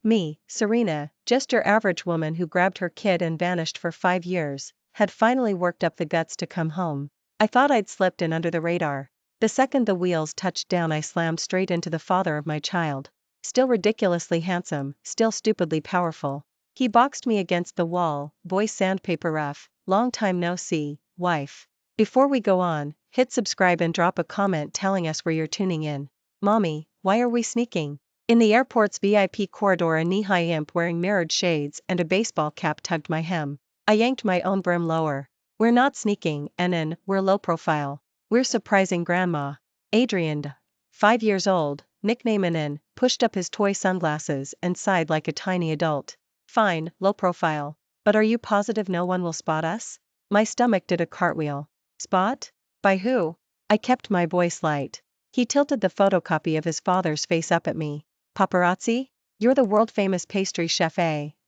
Me, Serena, just your average woman who grabbed her kid and vanished for 5 years, had finally worked up the guts to come home. I thought I'd slipped in under the radar. The second the wheels touched down, I slammed straight into the father of my child. Still ridiculously handsome, still stupidly powerful. He boxed me against the wall, voice sandpaper rough, long time no see, wife. Before we go on, hit subscribe and drop a comment telling us where you're tuning in. Mommy, why are we sneaking? In the airport's VIP corridor, a knee-high imp wearing mirrored shades and a baseball cap tugged my hem. I yanked my own brim lower. We're not sneaking, Enin, we're low profile. We're surprising Grandma. Adrian, 5 years old, nickname Enin, pushed up his toy sunglasses and sighed like a tiny adult. Fine, low profile. But are you positive no one will spot us? My stomach did a cartwheel. Spot? By who? I kept my voice light. He tilted the photocopy of his father's face up at me. Paparazzi? You're the world-famous pastry chef,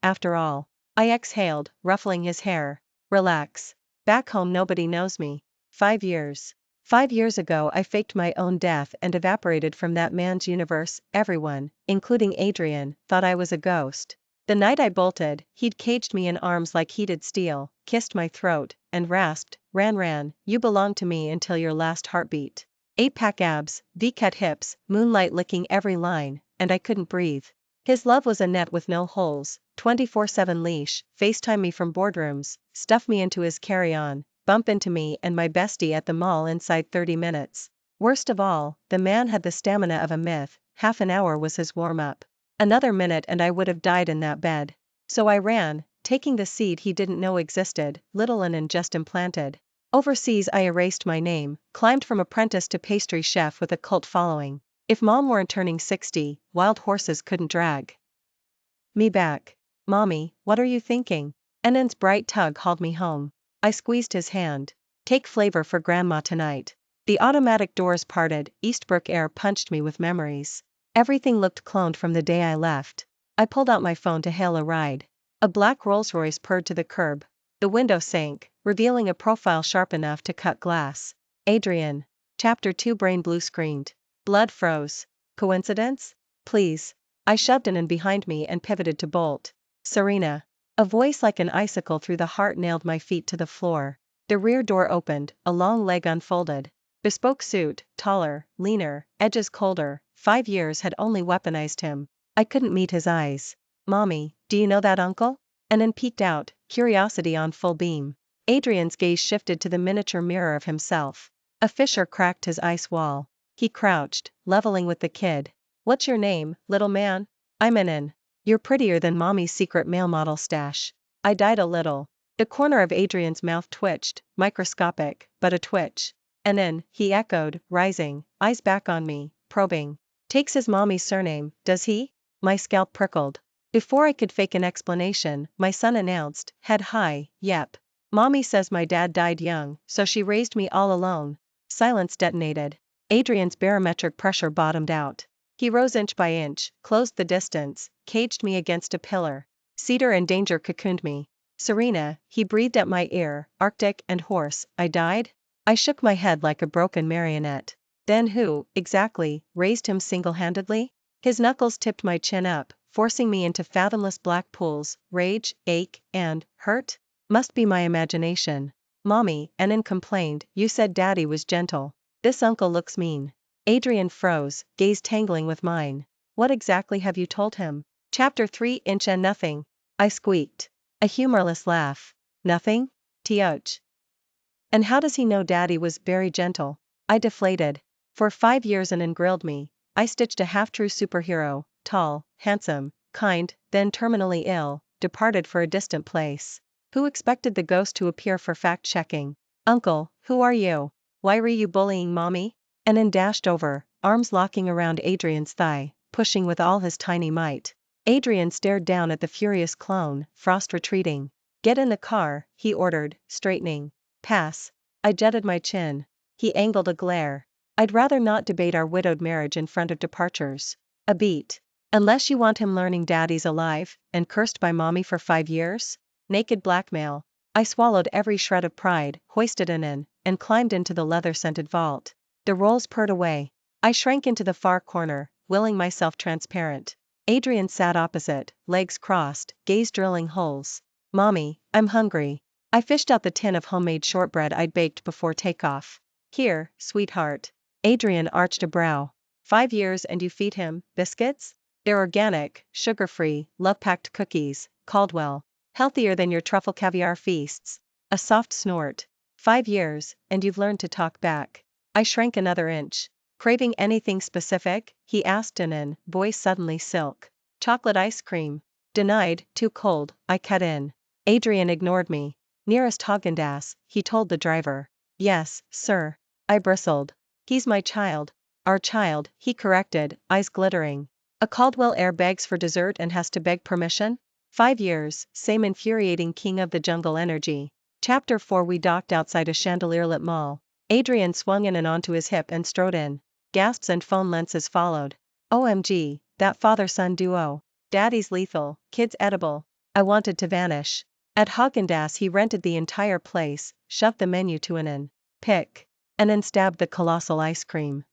after all. I exhaled, ruffling his hair. Relax. Back home nobody knows me. 5 years. 5 years ago I faked my own death and evaporated from that man's universe. Everyone, including Adrian, thought I was a ghost. The night I bolted, he'd caged me in arms like heated steel, kissed my throat, and rasped, Ran, you belong to me until your last heartbeat. 8-pack abs, V-cut hips, moonlight licking every line, and I couldn't breathe. His love was a net with no holes, 24/7 leash, FaceTime me from boardrooms, stuff me into his carry-on, bump into me and my bestie at the mall inside 30 minutes. Worst of all, the man had the stamina of a myth. Half an hour was his warm-up. Another minute and I would have died in that bed. So I ran, taking the seed he didn't know existed, little and just implanted. Overseas I erased my name, climbed from apprentice to pastry chef with a cult following. If mom weren't turning 60, wild horses couldn't drag me back. Mommy, what are you thinking? Enin's bright tug hauled me home. I squeezed his hand. Take flavor for Grandma tonight. The automatic doors parted, Eastbrook air punched me with memories. Everything looked cloned from the day I left. I pulled out my phone to hail a ride. A black Rolls-Royce purred to the curb. The window sank, revealing a profile sharp enough to cut glass. Adrian. Chapter 2. Brain blue screamed. Blood froze. Coincidence? Please. I shoved in behind me and pivoted to bolt. Serena. A voice like an icicle through the heart nailed my feet to the floor. The rear door opened, a long leg unfolded. Bespoke suit, taller, leaner, edges colder. 5 years had only weaponized him. I couldn't meet his eyes. Mommy, do you know that uncle? Enin peeked out, curiosity on full beam. Adrian's gaze shifted to the miniature mirror of himself. A fissure cracked his ice wall. He crouched, leveling with the kid. What's your name, little man? I'm Enin. You're prettier than Mommy's secret male model stash. I died a little. The corner of Adrian's mouth twitched, microscopic, but a twitch. Enin, he echoed, rising, eyes back on me, probing. Takes his mommy's surname, does he? My scalp prickled. Before I could fake an explanation, my son announced, head high, yep. Mommy says my dad died young, so she raised me all alone. Silence detonated. Adrian's barometric pressure bottomed out. He rose inch by inch, closed the distance, caged me against a pillar. Cedar and danger cocooned me. Serena, he breathed at my ear, arctic and hoarse, I died? I shook my head like a broken marionette. Then who, exactly, raised him single-handedly? His knuckles tipped my chin up, forcing me into fathomless black pools, rage, ache, and hurt? Must be my imagination. Mommy, Enin complained, you said daddy was gentle. This uncle looks mean. Adrian froze, gaze tangling with mine. What exactly have you told him? Chapter 3. Inch and nothing. I squeaked. A humorless laugh. Nothing? Tioch. And how does he know daddy was very gentle? I deflated. For 5 years Enin grilled me. I stitched a half-true superhero, tall, handsome, kind, then terminally ill, departed for a distant place. Who expected the ghost to appear for fact-checking? Uncle, who are you? Why were you bullying mommy? Enin dashed over, arms locking around Adrian's thigh, pushing with all his tiny might. Adrian stared down at the furious clone, frost retreating. Get in the car, he ordered, straightening. Pass. I jetted my chin. He angled a glare. I'd rather not debate our widowed marriage in front of departures. A beat. Unless you want him learning daddy's alive, and cursed by mommy for 5 years? Naked blackmail. I swallowed every shred of pride, hoisted Enin, and climbed into the leather-scented vault. The rolls purred away. I shrank into the far corner, willing myself transparent. Adrian sat opposite, legs crossed, gaze drilling holes. Mommy, I'm hungry. I fished out the tin of homemade shortbread I'd baked before takeoff. Here, sweetheart. Adrian arched a brow. 5 years and you feed him biscuits? They're organic, sugar-free, love-packed cookies, Caldwell. Healthier than your truffle caviar feasts. A soft snort. 5 years, and you've learned to talk back. I shrank another inch. Craving anything specific? He asked in an voice suddenly silk. Chocolate ice cream. Denied, too cold, I cut in. Adrian ignored me. Nearest Haagen-Dazs, he told the driver. Yes, sir. I bristled. He's my child. Our child, he corrected, eyes glittering. A Caldwell heir begs for dessert and has to beg permission? 5 years, same infuriating king of the jungle energy. Chapter 4. We docked outside a chandelier-lit mall. Adrian swung in and onto his hip and strode in. Gasps and phone lenses followed. OMG, that father-son duo. Daddy's lethal, kid's edible. I wanted to vanish. At Haagen-Dazs he rented the entire place, shoved the menu to an pick, and then stabbed the colossal ice cream.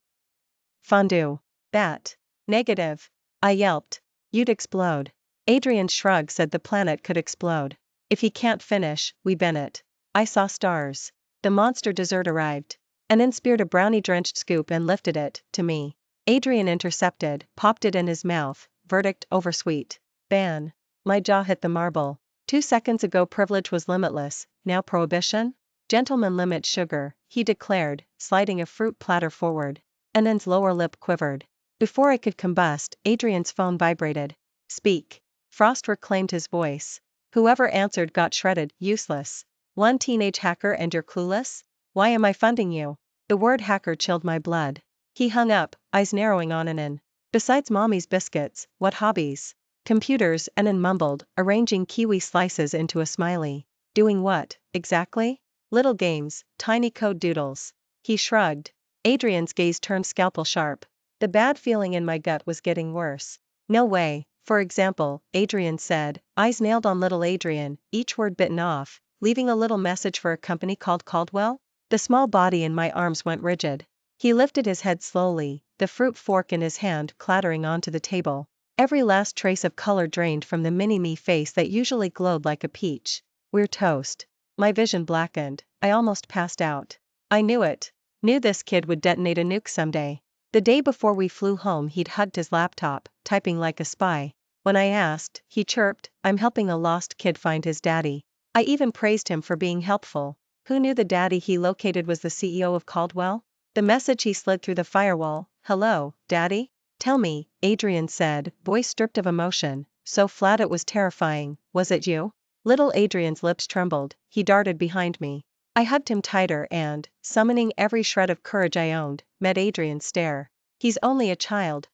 Fondue. That. Negative. I yelped. You'd explode. Adrian's shrug said the planet could explode. If he can't finish, we bin it. I saw stars. The monster dessert arrived. And then speared a brownie-drenched scoop and lifted it, to me. Adrian intercepted, popped it in his mouth, verdict oversweet. Ban. My jaw hit the marble. 2 seconds ago privilege was limitless, now prohibition? Gentlemen limit sugar, he declared, sliding a fruit platter forward. Annen's lower lip quivered. Before I could combust, Adrian's phone vibrated. Speak. Frost reclaimed his voice. Whoever answered got shredded, useless. One teenage hacker and you're clueless? Why am I funding you? The word hacker chilled my blood. He hung up, eyes narrowing on Anen. Besides mommy's biscuits, what hobbies? Computers, Anen mumbled, arranging kiwi slices into a smiley. Doing what, exactly? Little games, tiny code doodles. He shrugged. Adrian's gaze turned scalpel sharp. The bad feeling in my gut was getting worse. No way. For example, Adrian said, eyes nailed on little Adrian, each word bitten off, leaving a little message for a company called Caldwell? The small body in my arms went rigid. He lifted his head slowly, the fruit fork in his hand clattering onto the table. Every last trace of color drained from the mini-me face that usually glowed like a peach. We're toast. My vision blackened. I almost passed out. I knew it. Knew this kid would detonate a nuke someday. The day before we flew home he'd hugged his laptop, typing like a spy. When I asked, he chirped, I'm helping a lost kid find his daddy. I even praised him for being helpful. Who knew the daddy he located was the CEO of Caldwell? The message he slid through the firewall, hello, daddy? Tell me, Adrian said, voice stripped of emotion, so flat it was terrifying, was it you? Little Adrian's lips trembled, he darted behind me. I hugged him tighter and, summoning every shred of courage I owned, met Adrian's stare. He's only a child.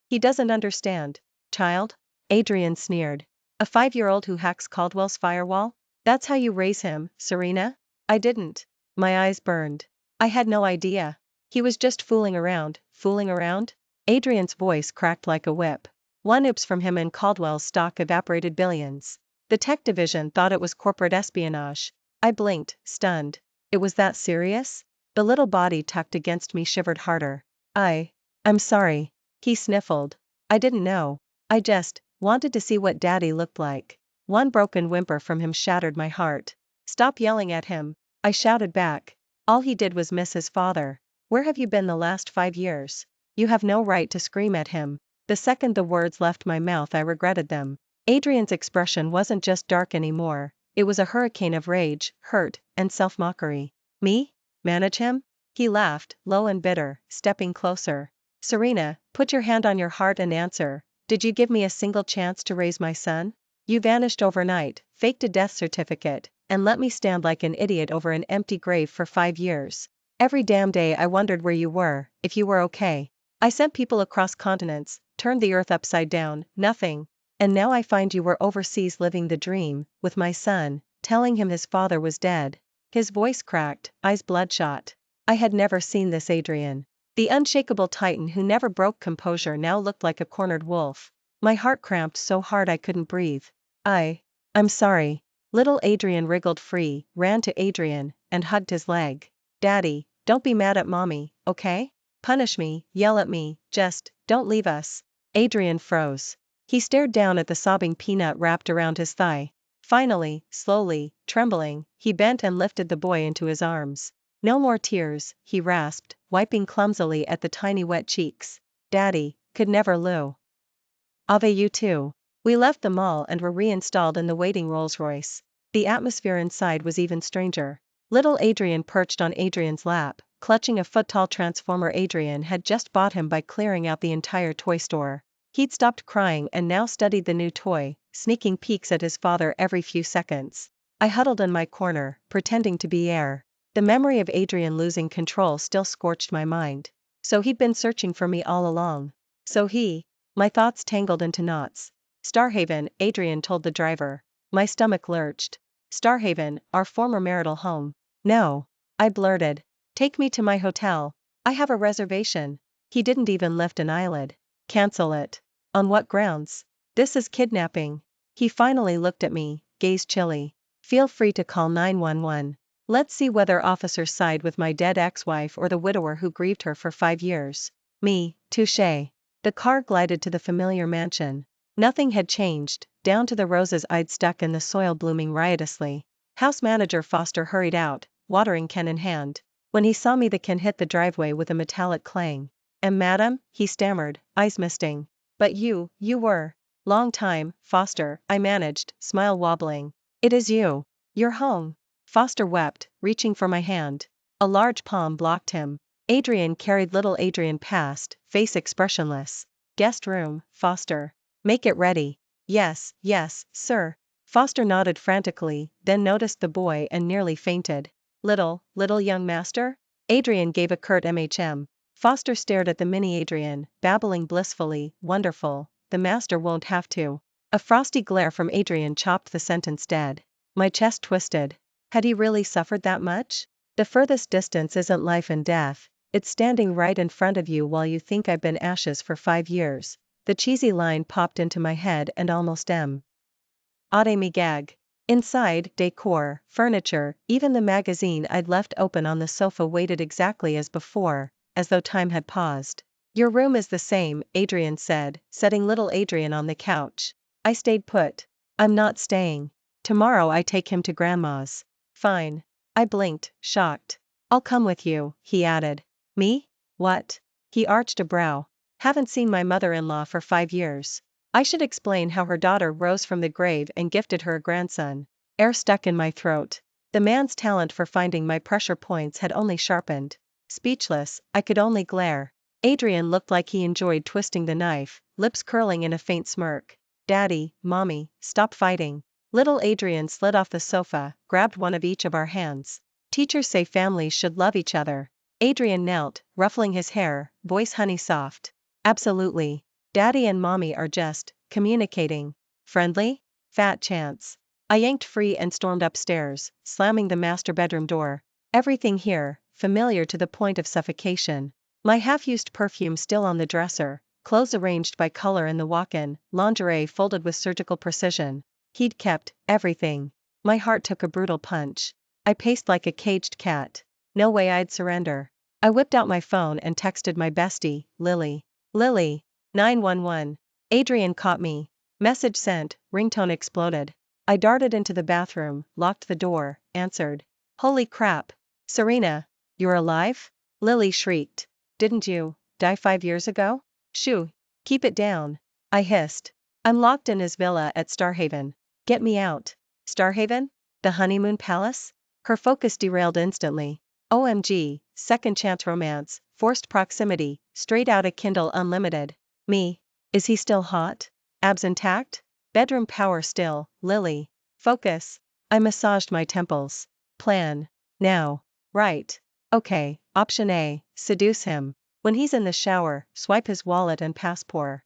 He doesn't understand. Child? Adrian sneered. A 5-year-old who hacks Caldwell's firewall? That's how you raise him, Serena? I didn't. My eyes burned. I had no idea. He was just fooling around, fooling around? Adrian's voice cracked like a whip. One oops from him and Caldwell's stock evaporated billions. The tech division thought it was corporate espionage. I blinked, stunned. It was that serious? The little body tucked against me shivered harder. I'm sorry. He sniffled. I didn't know. I just wanted to see what daddy looked like. One broken whimper from him shattered my heart. Stop yelling at him. I shouted back. All he did was miss his father. Where have you been the last 5 years? You have no right to scream at him. The second the words left my mouth I regretted them. Adrian's expression wasn't just dark anymore. It was a hurricane of rage, hurt, and self-mockery. Me? Manage him? He laughed, low and bitter, stepping closer. Serena, put your hand on your heart and answer. Did you give me a single chance to raise my son? You vanished overnight, faked a death certificate, and let me stand like an idiot over an empty grave for 5 years. Every damn day I wondered where you were, if you were okay. I sent people across continents, turned the earth upside down, nothing. And now I find you were overseas living the dream, with my son, telling him his father was dead. His voice cracked, eyes bloodshot. I had never seen this Adrian. The unshakable titan who never broke composure now looked like a cornered wolf. My heart cramped so hard I couldn't breathe. I'm sorry. Little Adrian wriggled free, ran to Adrian, and hugged his leg. Daddy, don't be mad at mommy, okay? Punish me, yell at me, just, don't leave us. Adrian froze. He stared down at the sobbing peanut wrapped around his thigh. Finally, slowly, trembling, he bent and lifted the boy into his arms. No more tears, he rasped, wiping clumsily at the tiny wet cheeks. Daddy, could never Lou. Ave you too. We left the mall and were reinstalled in the waiting Rolls-Royce. The atmosphere inside was even stranger. Little Adrian perched on Adrian's lap, clutching a foot-tall transformer Adrian had just bought him by clearing out the entire toy store. He'd stopped crying and now studied the new toy, sneaking peeks at his father every few seconds. I huddled in my corner, pretending to be air. The memory of Adrian losing control still scorched my mind. So he'd been searching for me all along. My thoughts tangled into knots. Starhaven, Adrian told the driver. My stomach lurched. Starhaven, our former marital home. No. I blurted. Take me to my hotel. I have a reservation. He didn't even lift an eyelid. Cancel it. On what grounds? This is kidnapping. He finally looked at me, gaze chilly. Feel free to call 911. Let's see whether officers side with my dead ex-wife or the widower who grieved her for 5 years. Me, touché. The car glided to the familiar mansion. Nothing had changed, down to the roses I'd stuck in the soil blooming riotously. House manager Foster hurried out, watering can in hand. When he saw me, the can hit the driveway with a metallic clang. Madam, he stammered, eyes misting. But you were. Long time, Foster, I managed, smile wobbling. It is you. You're home. Foster wept, reaching for my hand. A large palm blocked him. Adrian carried little Adrian past, face expressionless. Guest room, Foster. Make it ready. Yes, sir. Foster nodded frantically, then noticed the boy and nearly fainted. Little young master? Adrian gave a curt Foster stared at the mini Adrian, babbling blissfully, wonderful, the master won't have to. A frosty glare from Adrian chopped the sentence dead. My chest twisted. Had he really suffered that much? The furthest distance isn't life and death. It's standing right in front of you while you think I've been ashes for 5 years. The cheesy line popped into my head and almost Ade me gag. Inside, decor, furniture, even the magazine I'd left open on the sofa waited exactly as before, as though time had paused. Your room is the same, Adrian said, setting little Adrian on the couch. I stayed put. I'm not staying. Tomorrow I take him to grandma's. Fine. I blinked, shocked. I'll come with you, he added. Me? What? He arched a brow. Haven't seen my mother-in-law for 5 years. I should explain how her daughter rose from the grave and gifted her a grandson. Air stuck in my throat. The man's talent for finding my pressure points had only sharpened. Speechless, I could only glare. Adrian looked like he enjoyed twisting the knife, lips curling in a faint smirk. Daddy, Mommy, stop fighting. Little Adrian slid off the sofa, grabbed one of each of our hands. Teachers say families should love each other. Adrian knelt, ruffling his hair, voice honey soft. Absolutely. Daddy and Mommy are just communicating. Friendly? Fat chance. I yanked free and stormed upstairs, slamming the master bedroom door. Everything here, familiar to the point of suffocation. My half-used perfume still on the dresser, clothes arranged by color in the walk-in, lingerie folded with surgical precision. He'd kept everything. My heart took a brutal punch. I paced like a caged cat. No way I'd surrender. I whipped out my phone and texted my bestie, Lily. 911. Adrian caught me. Message sent, ringtone exploded. I darted into the bathroom, locked the door, answered. Holy crap. Serena. You're alive? Lily shrieked. Didn't you die 5 years ago? Shoo. Keep it down. I hissed. I'm locked in his villa at Starhaven. Get me out. Starhaven? The honeymoon palace? Her focus derailed instantly. OMG, second chance romance, forced proximity, straight outta Kindle Unlimited. Me. Is he still hot? Abs intact? Bedroom power still, Lily. Focus. I massaged my temples. Plan. Now. Right. Okay, option A, seduce him. When he's in the shower, swipe his wallet and passport.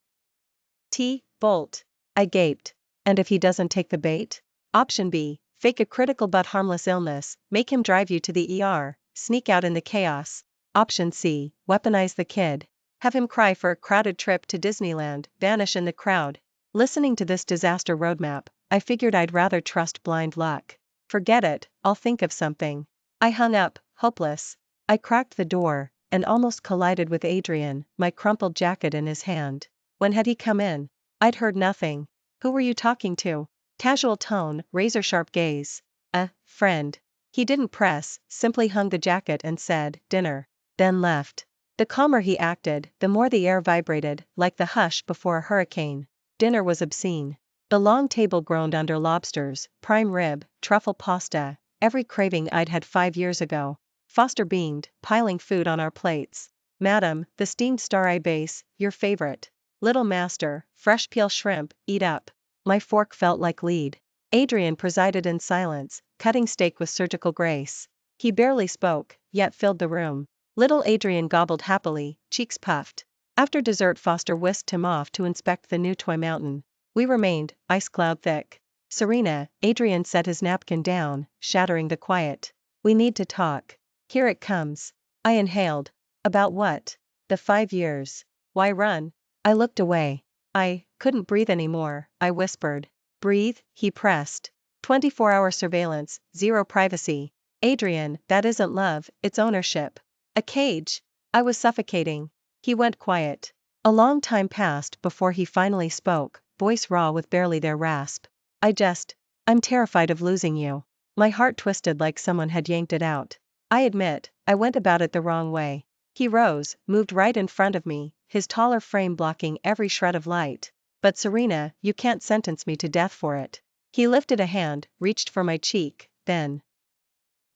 Bolt. I gaped. And if he doesn't take the bait? Option B, fake a critical but harmless illness, make him drive you to the ER, sneak out in the chaos. Option C, weaponize the kid. Have him cry for a crowded trip to Disneyland, vanish in the crowd. Listening to this disaster roadmap, I figured I'd rather trust blind luck. Forget it, I'll think of something. I hung up, hopeless. I cracked the door, and almost collided with Adrian, my crumpled jacket in his hand. When had he come in? I'd heard nothing. Who were you talking to? Casual tone, razor-sharp gaze. A friend. He didn't press, simply hung the jacket and said, dinner. Then left. The calmer he acted, the more the air vibrated, like the hush before a hurricane. Dinner was obscene. The long table groaned under lobsters, prime rib, truffle pasta, every craving I'd had 5 years ago. Foster beamed, piling food on our plates. Madam, the steamed star base, your favorite. Little master, fresh peel shrimp, eat up. My fork felt like lead. Adrian presided in silence, cutting steak with surgical grace. He barely spoke, yet filled the room. Little Adrian gobbled happily, cheeks puffed. After dessert Foster whisked him off to inspect the new toy mountain. We remained, ice cloud thick. Serena, Adrian set his napkin down, shattering the quiet. We need to talk. Here it comes. I inhaled. About what? The 5 years. Why run? I looked away. I couldn't breathe anymore, I whispered. Breathe, he pressed. 24-hour surveillance, zero privacy. Adrian, that isn't love, it's ownership. A cage. I was suffocating. He went quiet. A long time passed before he finally spoke, voice raw with barely their rasp. I'm terrified of losing you. My heart twisted like someone had yanked it out. I admit, I went about it the wrong way. He rose, moved right in front of me, his taller frame blocking every shred of light. But Serena, you can't sentence me to death for it. He lifted a hand, reached for my cheek, then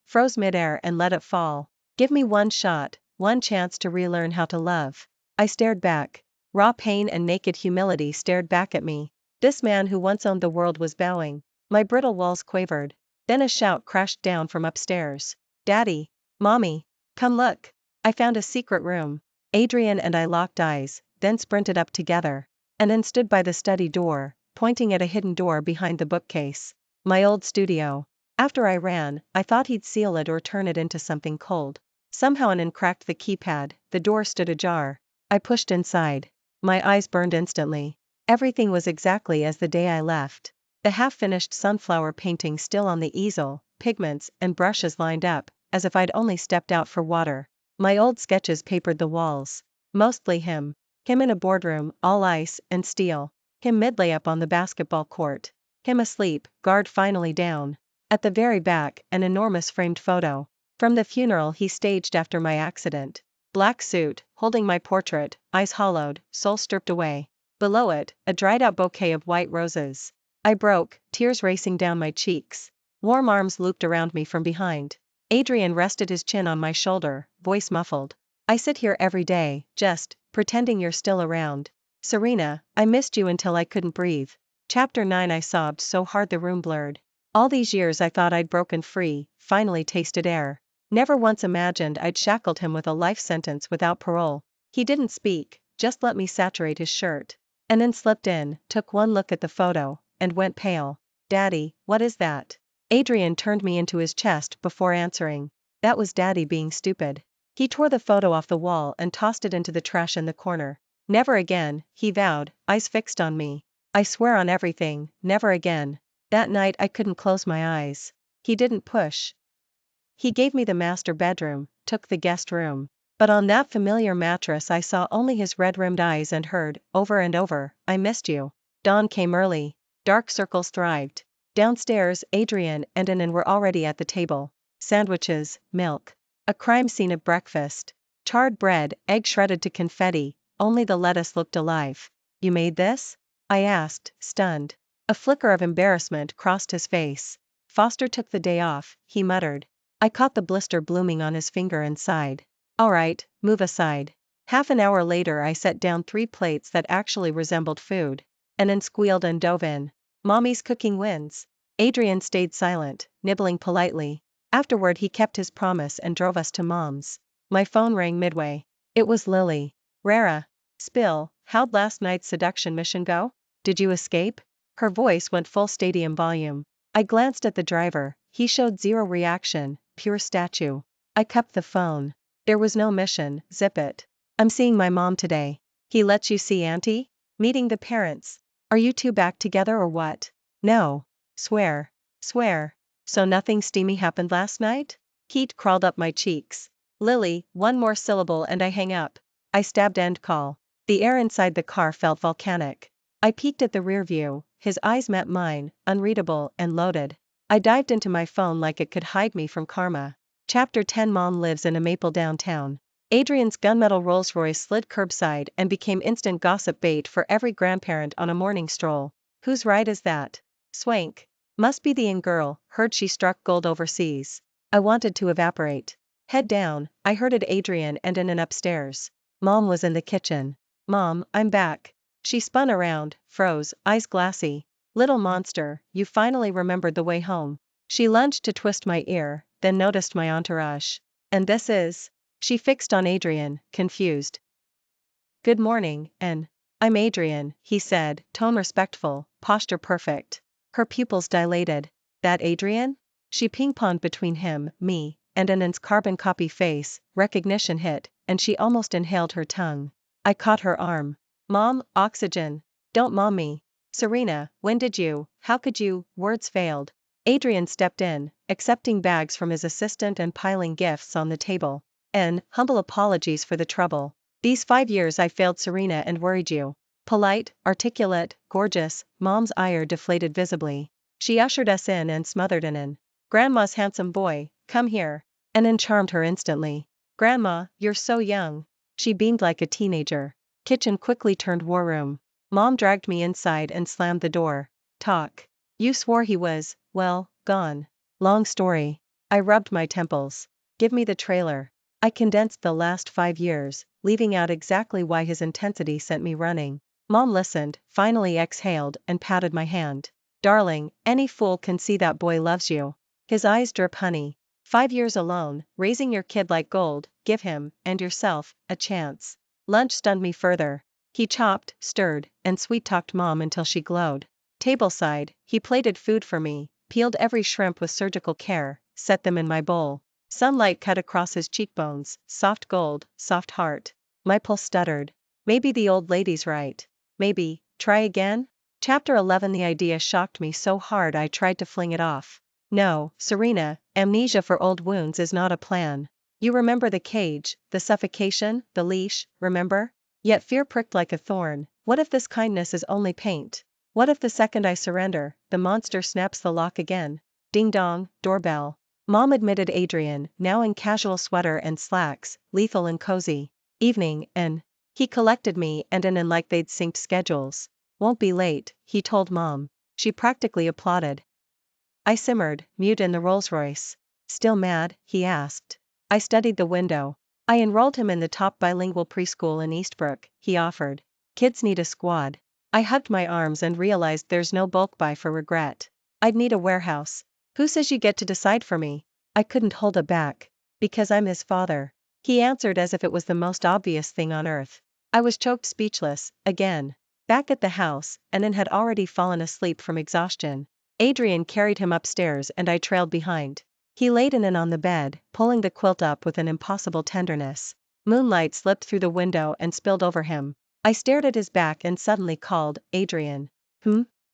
froze midair and let it fall. Give me one shot, one chance to relearn how to love. I stared back. Raw pain and naked humility stared back at me. This man who once owned the world was bowing. My brittle walls quavered. Then a shout crashed down from upstairs. Daddy! Mommy! Come look! I found a secret room. Adrian and I locked eyes, then sprinted up together. And then stood by the study door, pointing at a hidden door behind the bookcase. My old studio. After I ran, I thought he'd seal it or turn it into something cold. Somehow an cracked the keypad, the door stood ajar. I pushed inside. My eyes burned instantly. Everything was exactly as the day I left. The half-finished sunflower painting still on the easel, pigments and brushes lined up, as if I'd only stepped out for water. My old sketches papered the walls. Mostly him. Him in a boardroom, all ice and steel. Him mid-layup on the basketball court. Him asleep, guard finally down. At the very back, an enormous framed photo. From the funeral he staged after my accident. Black suit, holding my portrait, eyes hollowed, soul stripped away. Below it, a dried-out bouquet of white roses. I broke, tears racing down my cheeks. Warm arms looped around me from behind. Adrian rested his chin on my shoulder, voice muffled. I sit here every day, just pretending you're still around. Serena, I missed you until I couldn't breathe. Chapter 9. I sobbed so hard the room blurred. All these years I thought I'd broken free, finally tasted air. Never once imagined I'd shackled him with a life sentence without parole. He didn't speak, just let me saturate his shirt. And then slipped in, took one look at the photo, and went pale. Daddy, what is that? Adrian turned me into his chest before answering. That was Daddy being stupid. He tore the photo off the wall and tossed it into the trash in the corner. Never again, he vowed, eyes fixed on me. I swear on everything, never again. That night I couldn't close my eyes. He didn't push. He gave me the master bedroom, took the guest room. But on that familiar mattress I saw only his red-rimmed eyes and heard, over and over, I missed you. Dawn came early. Dark circles thrived. Downstairs, Adrian and Anan were already at the table. Sandwiches, milk. A crime scene of breakfast. Charred bread, egg shredded to confetti, only the lettuce looked alive. You made this? I asked, stunned. A flicker of embarrassment crossed his face. Foster took the day off, he muttered. I caught the blister blooming on his finger and sighed. All right, move aside. Half an hour later I set down 3 plates that actually resembled food. Anan squealed and dove in. Mommy's cooking wins. Adrian stayed silent, nibbling politely. Afterward he kept his promise and drove us to Mom's. My phone rang midway. It was Lily. Rara. Spill, how'd last night's seduction mission go? Did you escape? Her voice went full stadium volume. I glanced at the driver, he showed zero reaction, pure statue. I cupped the phone. There was no mission, zip it. I'm seeing my mom today. He lets you see Auntie? Meeting the parents. Are you two back together or what? No. Swear. Swear. So nothing steamy happened last night? Heat crawled up my cheeks. Lily, one more syllable and I hang up. I stabbed end call. The air inside the car felt volcanic. I peeked at the rear view, his eyes met mine, unreadable and loaded. I dived into my phone like it could hide me from karma. Chapter 10. Mom lives in a maple downtown. Adrian's gunmetal Rolls-Royce slid curbside and became instant gossip bait for every grandparent on a morning stroll. Whose ride is that? Swank. Must be the in girl, heard she struck gold overseas. I wanted to evaporate. Head down, I herded Adrian and in upstairs. Mom was in the kitchen. Mom, I'm back. She spun around, froze, eyes glassy. Little monster, you finally remembered the way home. She lunged to twist my ear, then noticed my entourage. And this is? She fixed on Adrian, confused. Good morning, and I'm Adrian, he said, tone respectful, posture perfect. Her pupils dilated. That Adrian? She ping-ponged between him, me, and Anand's carbon copy face. Recognition hit, and she almost inhaled her tongue. I caught her arm. Mom, oxygen. Don't mom me. Serena, when did you, how could you, words failed. Adrian stepped in, accepting bags from his assistant and piling gifts on the table. Humble apologies for the trouble. These 5 years I failed Serena and worried you. Polite, articulate, gorgeous, Mom's ire deflated visibly. She ushered us in and smothered Anan. Grandma's handsome boy, come here. Anan charmed her instantly. Grandma, you're so young. She beamed like a teenager. Kitchen quickly turned war room. Mom dragged me inside and slammed the door. Talk. You swore he was, well, gone. Long story. I rubbed my temples. Give me the trailer. I condensed the last 5 years, leaving out exactly why his intensity sent me running. Mom listened, finally exhaled and patted my hand. Darling, any fool can see that boy loves you. His eyes drip honey. 5 years alone, raising your kid like gold, give him, and yourself, a chance. Lunch stunned me further. He chopped, stirred, and sweet-talked Mom until she glowed. Tableside, he plated food for me, peeled every shrimp with surgical care, set them in my bowl. Sunlight cut across his cheekbones, soft gold, soft heart. My pulse stuttered. Maybe the old lady's right. Maybe, try again? Chapter 11. The idea shocked me so hard I tried to fling it off. No, Serena, amnesia for old wounds is not a plan. You remember the cage, the suffocation, the leash, remember? Yet fear pricked like a thorn. What if this kindness is only paint? What if the second I surrender, the monster snaps the lock again? Ding dong, doorbell. Mom admitted Adrian, now in casual sweater and slacks, lethal and cozy. Evening, and he collected me and Anan like they'd synced schedules. Won't be late, he told Mom. She practically applauded. I simmered, mute in the Rolls-Royce. Still mad? He asked. I studied the window. I enrolled him in the top bilingual preschool in Eastbrook, he offered. Kids need a squad. I hugged my arms and realized there's no bulk buy for regret. I'd need a warehouse. Who says you get to decide for me? I couldn't hold it back. Because I'm his father. He answered as if it was the most obvious thing on earth. I was choked speechless, again. Back at the house, Anan had already fallen asleep from exhaustion. Adrian carried him upstairs and I trailed behind. He laid Anan on the bed, pulling the quilt up with an impossible tenderness. Moonlight slipped through the window and spilled over him. I stared at his back and suddenly called, Adrian.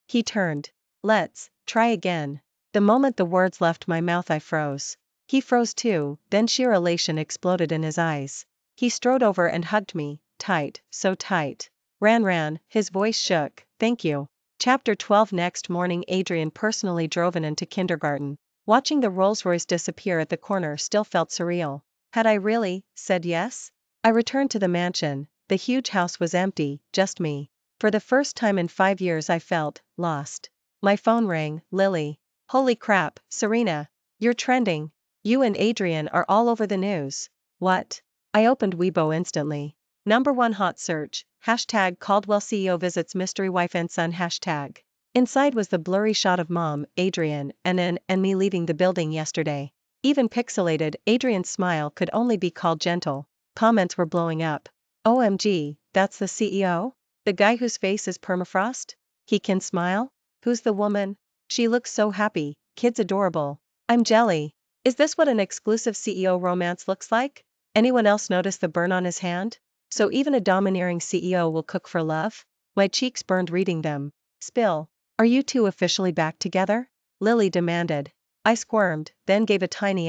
He turned. Let's try again. The moment the words left my mouth I froze. He froze too, then sheer elation exploded in his eyes. He strode over and hugged me, tight, so tight. Ran, his voice shook, thank you. Chapter 12. Next morning Adrian personally drove Anan to kindergarten. Watching the Rolls-Royce disappear at the corner still felt surreal. Had I really said yes? I returned to the mansion. The huge house was empty, just me. For the first time in 5 years I felt lost. My phone rang. Lily. Holy crap, Serena. You're trending. You and Adrian are all over the news. What? I opened Weibo instantly. #1 hot search, #Caldwell CEO visits mystery wife and son #. Inside was the blurry shot of Mom, Adrian, Anan, and me leaving the building yesterday. Even pixelated, Adrian's smile could only be called gentle. Comments were blowing up. OMG, that's the CEO? The guy whose face is permafrost? He can smile? Who's the woman? She looks so happy, kids adorable. I'm jelly. Is this what an exclusive CEO romance looks like? Anyone else notice the burn on his hand? So even a domineering CEO will cook for love? My cheeks burned reading them. Spill. Are you two officially back together? Lily demanded. I squirmed, then gave a tiny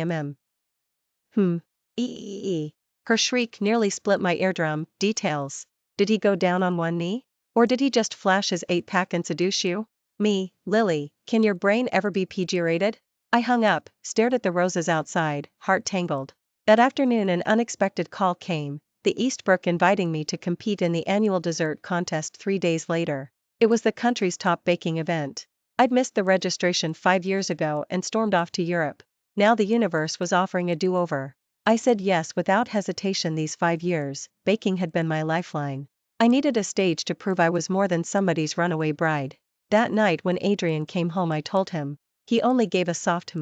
Her shriek nearly split my eardrum. Details. Did he go down on one knee? Or did he just flash his 8-pack and seduce you? Me, Lily, can your brain ever be PG-rated? I hung up, stared at the roses outside, heart tangled. That afternoon an unexpected call came, the Eastbrook inviting me to compete in the annual dessert contest 3 days later. It was the country's top baking event. I'd missed the registration 5 years ago and stormed off to Europe. Now the universe was offering a do-over. I said yes without hesitation. These 5 years, baking had been my lifeline. I needed a stage to prove I was more than somebody's runaway bride. That night when Adrian came home I told him. He only gave a soft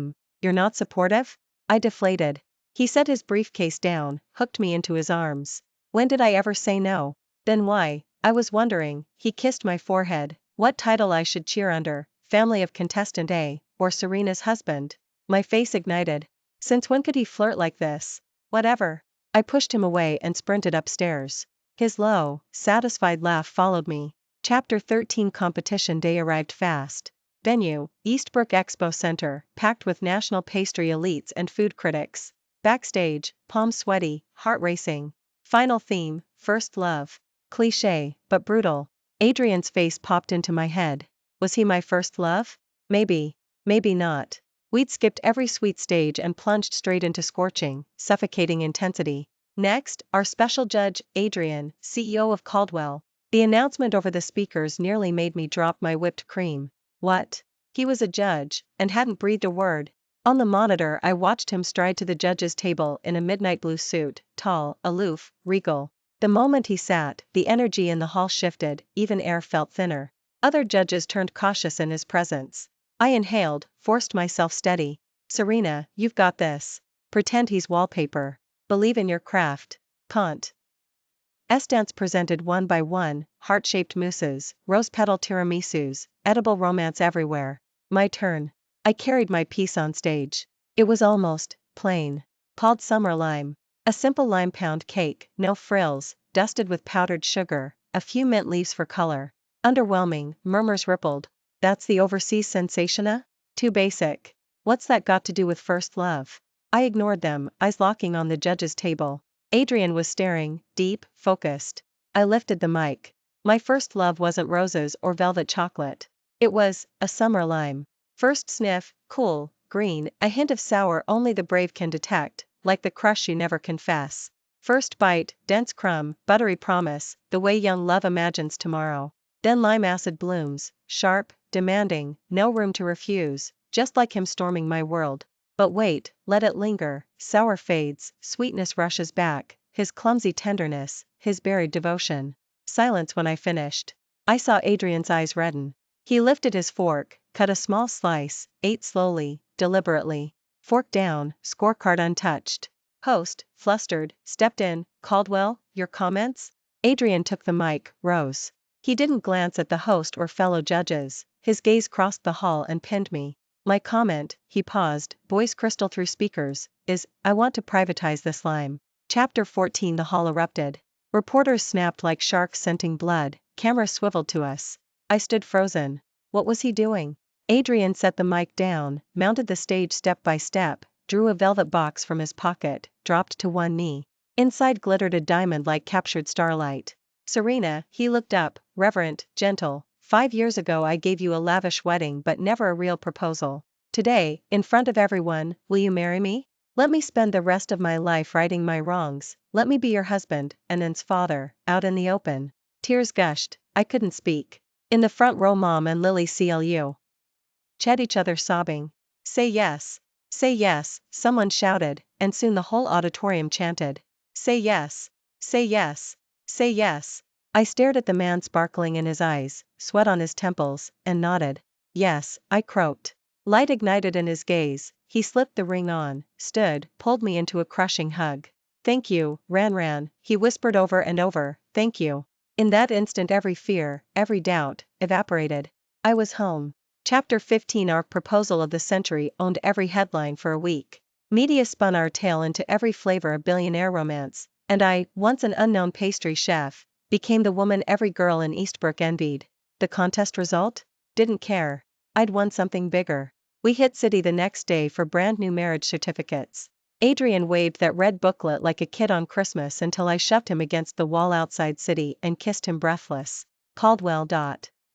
"You're not supportive?" I deflated. He set his briefcase down, hooked me into his arms. When did I ever say no? Then why? I was wondering. He kissed my forehead. What title I should cheer under, Family of Contestant A, or Serena's husband? My face ignited. Since when could he flirt like this? Whatever. I pushed him away and sprinted upstairs. His low, satisfied laugh followed me. Chapter 13. Competition day arrived fast. Venue, Eastbrook Expo Center, packed with national pastry elites and food critics. Backstage, palms sweaty, heart racing. Final theme, first love. Cliché, but brutal. Adrian's face popped into my head. Was he my first love? Maybe. Maybe not. We'd skipped every sweet stage and plunged straight into scorching, suffocating intensity. Next, our special judge, Adrian, CEO of Caldwell. The announcement over the speakers nearly made me drop my whipped cream. What? He was a judge, and hadn't breathed a word. On the monitor I watched him stride to the judge's table in a midnight blue suit, tall, aloof, regal. The moment he sat, the energy in the hall shifted, even air felt thinner. Other judges turned cautious in his presence. I inhaled, forced myself steady. Serena, you've got this. Pretend he's wallpaper. Believe in your craft. Can't. Dance presented one by one, heart-shaped mousses, rose-petal tiramisus, edible romance everywhere. My turn. I carried my piece on stage. It was almost plain. Called summer lime. A simple lime pound cake, no frills, dusted with powdered sugar, a few mint leaves for color. Underwhelming, murmurs rippled. That's the overseas sensationa? Too basic. What's that got to do with first love? I ignored them, eyes locking on the judge's table. Adrian was staring, deep, focused. I lifted the mic. My first love wasn't roses or velvet chocolate. It was a summer lime. First sniff, cool, green, a hint of sour only the brave can detect, like the crush you never confess. First bite, dense crumb, buttery promise, the way young love imagines tomorrow. Then lime acid blooms, sharp, demanding, no room to refuse, just like him storming my world. But wait, let it linger, sour fades, sweetness rushes back, his clumsy tenderness, his buried devotion. Silence when I finished. I saw Adrian's eyes redden. He lifted his fork, cut a small slice, ate slowly, deliberately. Fork down, scorecard untouched. Host, flustered, stepped in. Caldwell, your comments? Adrian took the mic, rose. He didn't glance at the host or fellow judges, his gaze crossed the hall and pinned me. My comment, he paused, voice crystal through speakers, is, I want to privatize this lime. Chapter 14. The hall erupted. Reporters snapped like sharks scenting blood, cameras swiveled to us. I stood frozen. What was he doing? Adrian set the mic down, mounted the stage step by step, drew a velvet box from his pocket, dropped to one knee. Inside glittered a diamond like captured starlight. Serena, he looked up, reverent, gentle. 5 years ago I gave you a lavish wedding but never a real proposal. Today, in front of everyone, will you marry me? Let me spend the rest of my life righting my wrongs, let me be your husband, and Ann's father, out in the open. Tears gushed, I couldn't speak. In the front row Mom and Lily CLU chat each other sobbing. Say yes, someone shouted, and soon the whole auditorium chanted. Say yes, say yes, say yes. I stared at the man sparkling in his eyes, sweat on his temples, and nodded. Yes, I croaked. Light ignited in his gaze, he slipped the ring on, stood, pulled me into a crushing hug. Thank you, Ran, he whispered over and over, thank you. In that instant every fear, every doubt, evaporated. I was home. Chapter 15. Our proposal of the century owned every headline for a week. Media spun our tale into every flavor of billionaire romance, and I, once an unknown pastry chef, became the woman every girl in Eastbrook envied. The contest result? Didn't care. I'd won something bigger. We hit city the next day for brand new marriage certificates. Adrian waved that red booklet like a kid on Christmas until I shoved him against the wall outside City and kissed him breathless. Caldwell.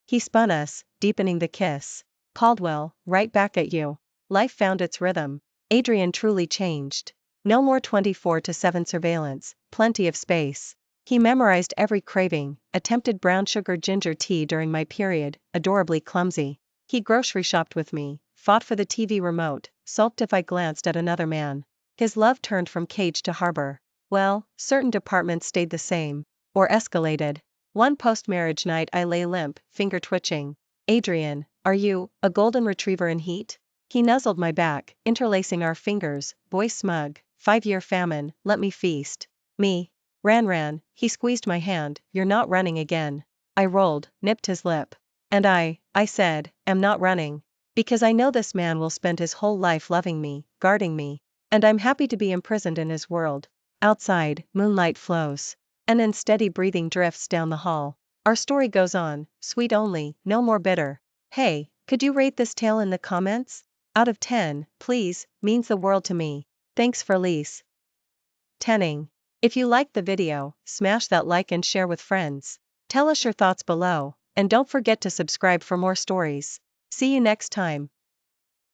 He spun us, deepening the kiss. Caldwell, right back at you. Life found its rhythm. Adrian truly changed. No more 24/7 surveillance, plenty of space. He memorized every craving, attempted brown sugar ginger tea during my period, adorably clumsy. He grocery shopped with me, fought for the TV remote, sulked if I glanced at another man. His love turned from cage to harbor. Well, certain departments stayed the same. Or escalated. One post-marriage night I lay limp, finger twitching. Adrian, are you a golden retriever in heat? He nuzzled my back, interlacing our fingers, voice smug, 5-year famine, let me feast. Me. Ran, he squeezed my hand, you're not running again. I rolled, nipped his lip. And I said, am not running. Because I know this man will spend his whole life loving me, guarding me. And I'm happy to be imprisoned in his world. Outside, moonlight flows. And in steady breathing drifts down the hall. Our story goes on, sweet only, no more bitter. Hey, could you rate this tale in the comments? Out of 10, please, means the world to me. Thanks for listening. If you liked the video, smash that like and share with friends. Tell us your thoughts below, and don't forget to subscribe for more stories. See you next time.